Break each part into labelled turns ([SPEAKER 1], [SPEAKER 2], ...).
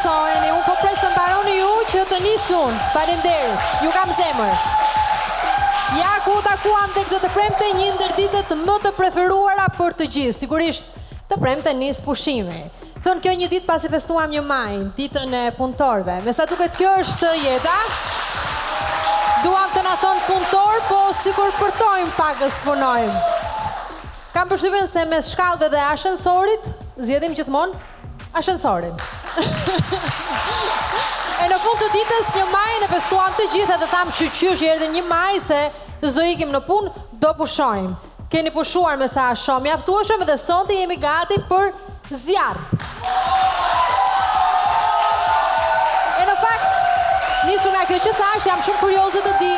[SPEAKER 1] forcoheni, unë po pres të mbaroni ju që të nisun. Faleminderit, ju kam zemër. Ja ku takuam tek të premte një ndër ditët më të preferuara për të gjithë. Sigurisht të premte nis pushimi. Thonë kjo një ditë pasi festuam një maj, ditën e punëtorëve. Me sa duket kjo është jeta. Duam të na thonë punëtor, po sikur përtojmë pagës punojmë. Kam përshtypjen se mes shkallëve dhe ashensorit, zgjedhim gjithmonë ashensorin. E në fund të ditës një maj në festuam të gjithë dhe thamë shqyqysh erdhi një maj se s'do ikim në punë, do pushojmë. Keni pushuar me sa shumë mjaftueshëm dhe sonte jemi gati për zjarr. E në fakt, nisur nga kjo që thash, jam shumë kurioze të di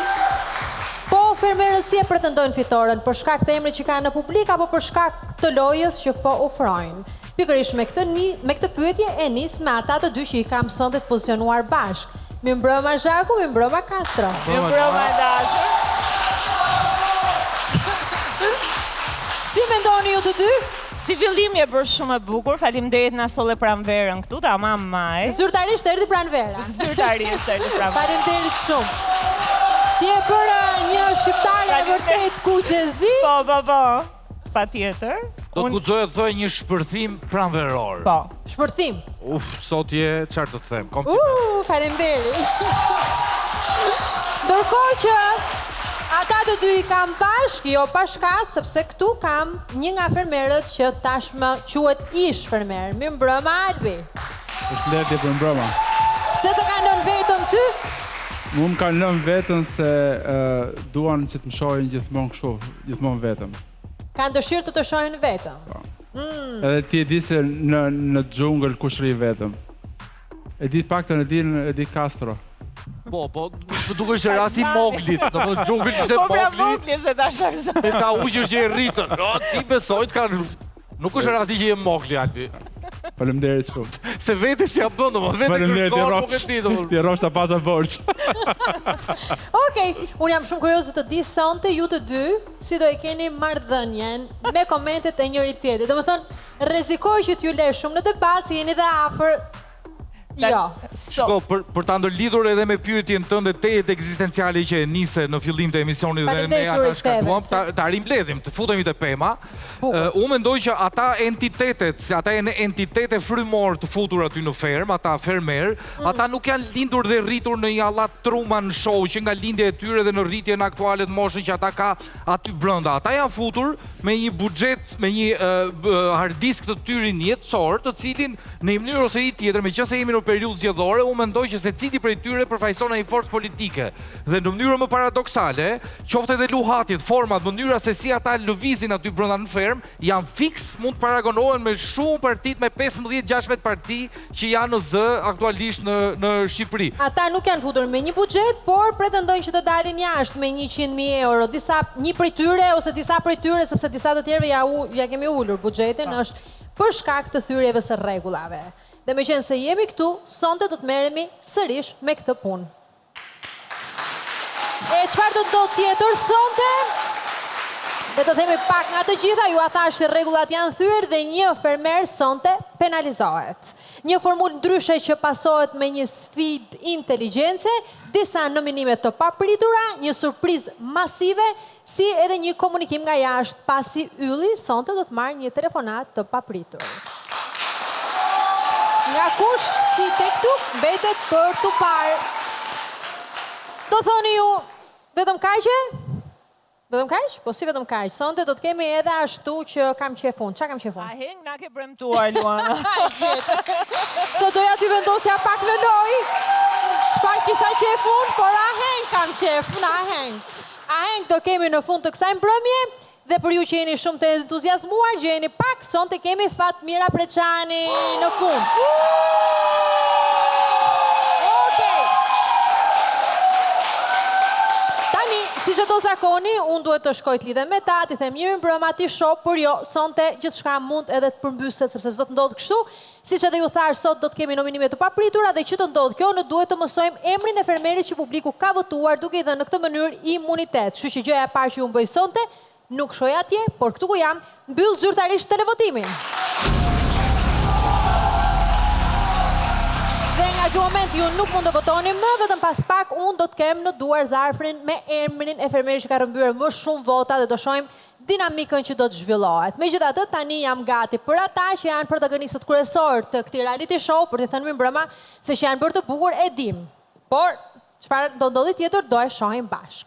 [SPEAKER 1] po fermerët si e pretendojnë fitoren, për shkak të emrit që kanë në publik apo për shkak të lojës që po ofrojnë. Pikërisht me këtë pyetje e nis me ata të dy që i kam sonte të pozicionuar bashkë. Mirëmbrëma Zhaku, mirëmbrëma Castro.
[SPEAKER 2] Mirëmbrëma Dashur.
[SPEAKER 1] Si mendoni ju të dy?
[SPEAKER 2] Si fillim je bërë shumë e bukur, faleminderit na solle pranverën këtu, tamam maj.
[SPEAKER 1] Zyrtarisht erdhi pranvera.
[SPEAKER 2] Zyrtarisht erdhi pranvera.
[SPEAKER 1] Faleminderit shumë. Ti e bërë një shqiptare vërtet kuqezi.
[SPEAKER 2] Po. Patjetër.
[SPEAKER 3] Do të guxoja të thoj një shpërthim pranveror.
[SPEAKER 2] Po.
[SPEAKER 1] Shpërthim.
[SPEAKER 3] Sot je, çfarë të them? Kompliment.
[SPEAKER 1] Faleminderit. Ndërkohë që ata të dy i kam bashkë, jo pashkas, sepse këtu kam një nga fermerët që tashmë quhet ish fermer. Mirëmbrëma Albi.
[SPEAKER 4] Përshëndetje, mirëmbrëma.
[SPEAKER 1] Pse të kanë lënë vetëm ty?
[SPEAKER 4] Mu më kanë lënë vetëm se duan që të më shohin gjithmonë kështu, gjithmonë vetëm.
[SPEAKER 1] Kanë dëshirë të shohin vetëm.
[SPEAKER 4] Edhe ti e di se në xhungël kush rri vetëm. E di paktën e di Castro.
[SPEAKER 3] Po, duke ishte rasti Moglit, në më gjungël ishte
[SPEAKER 2] Po pra
[SPEAKER 3] Moglit,
[SPEAKER 2] Mogli se ta shtërëzoj.
[SPEAKER 3] e ta uqër që e rritën. Ti besojt ka... Nuk është rasti që je Mogli, Albi.
[SPEAKER 4] Faleminderit shumë.
[SPEAKER 3] Se vete si a bëndë, vete kërkor nuk e ti.
[SPEAKER 4] Ti rrosh ta paca borç.
[SPEAKER 1] Okej, unë jam shumë kurioze të di sonte ju të dy si do e keni marrëdhënien me komentet e njëri tjetrit. Domethënë, rrezikoj që t'ju lë shumë në debat, si jeni dhe afër. Jo.
[SPEAKER 3] Shko, për ta ndërlidhur edhe me pyetjen tënde tejet ekzistenciale që e nise në fillim të emisionit dhe ne ata shkatuam, ta rimbledhim, të futemi te pema. Unë mendoj që ata janë entitete frymor të futur aty në ferm, ata fermer, ata nuk janë lindur dhe rritur në një hallat Truman Show që nga lindja e tyre dhe në rritjen aktuale të moshën që ata ka aty brenda. Ata janë futur me një buxhet, me një hard disk të tyre jetësor, të cilin në një mënyrë ose tjetër, meqense jemi në periudhë zgjedhore, unë mendoj që secili prej tyre përfaqëson një forcë politike. Dhe në mënyrë më paradoksale, qoftë edhe luhatjet, format, mënyra se si ata lëvizin aty brenda në ferm, janë fiks, mund të paragonohen me shumë partit, me 15-16 parti që janë në zë aktualisht në Shqipëri.
[SPEAKER 1] Ata nuk janë futur me një buxhet, por pretendojnë që të dalin jashtë me 100.000 euro. Një prej tyre ose disa prej tyre, sepse disa të tjerëve ja kemi ulur buxhetin, është për shkak të thyrjeve së rregullave. Dhe me qenë se jemi këtu, sonte do të merremi sërish me këtë punë. E çfarë do të ndodhë tjetër sonte? Dhe të themi pak nga të gjitha, ju a thash që rregullat janë thyer dhe një fermer sonte penalizohet. Një formulë ndryshe që pasohet me një sfidë inteligjence, disa nominime të papritura, një surprizë masive, si edhe një komunikim nga jashtë, pasi ylli sonte do të marrë një telefonat të papritur. Nga kush si tek tu mbetet për tu parë. Do thoni ju, vetëm kaqe? Vetëm kaq? Po si vetëm kaq? Sonte do të kemi edhe ashtu që kam qefun. Çfarë kam qefun?
[SPEAKER 2] Aheng na ke premtuar, Luana.
[SPEAKER 1] Se doja t'ju vendosja pak në lojë. Çfarë kisha qefun, por aheng kam qefun, aheng. Aheng do kemi në fund të kësaj mbrëmje. Dhe për ju që jeni shumë të entuziazmuar, gjeni pak, sonte kemi Fatmira Preçani në fund. Okej. Tani, si që do zakoni, unë duhet të shkoj të lidhem me ta, ti them një mbrëma, ti shoh, por jo, sonte gjithçka mund edhe të përmbyset, sepse s'do të ndodhë kështu. Si që edhe ju thash, sot do të kemi nominime të papritura dhe që të ndodhë kjo, në duhet të mësojmë emrin e fermerit që publiku ka votuar duke i dhënë në këtë mënyrë imunitet. Kështu që gjëja e parë që unë bëj sonte, nuk shoj atje, por këtu ku jam, mbyll zyrtarisht televotimin. ky moment ju nuk mund të votoni më, vetëm pas pak unë do të kem në duar zarfrin me emrin e fermerit që ka rëmbyer më shumë vota dhe do shohim dinamikën që do të zhvillohet. Megjithatë, tani jam gati për ata që janë protagonistët kryesorë të këtij reality show, për t'i thënë mbrëma se që janë bërë të bukur e dim. Por çfarë do ndodhi tjetër do e shohim bashkë.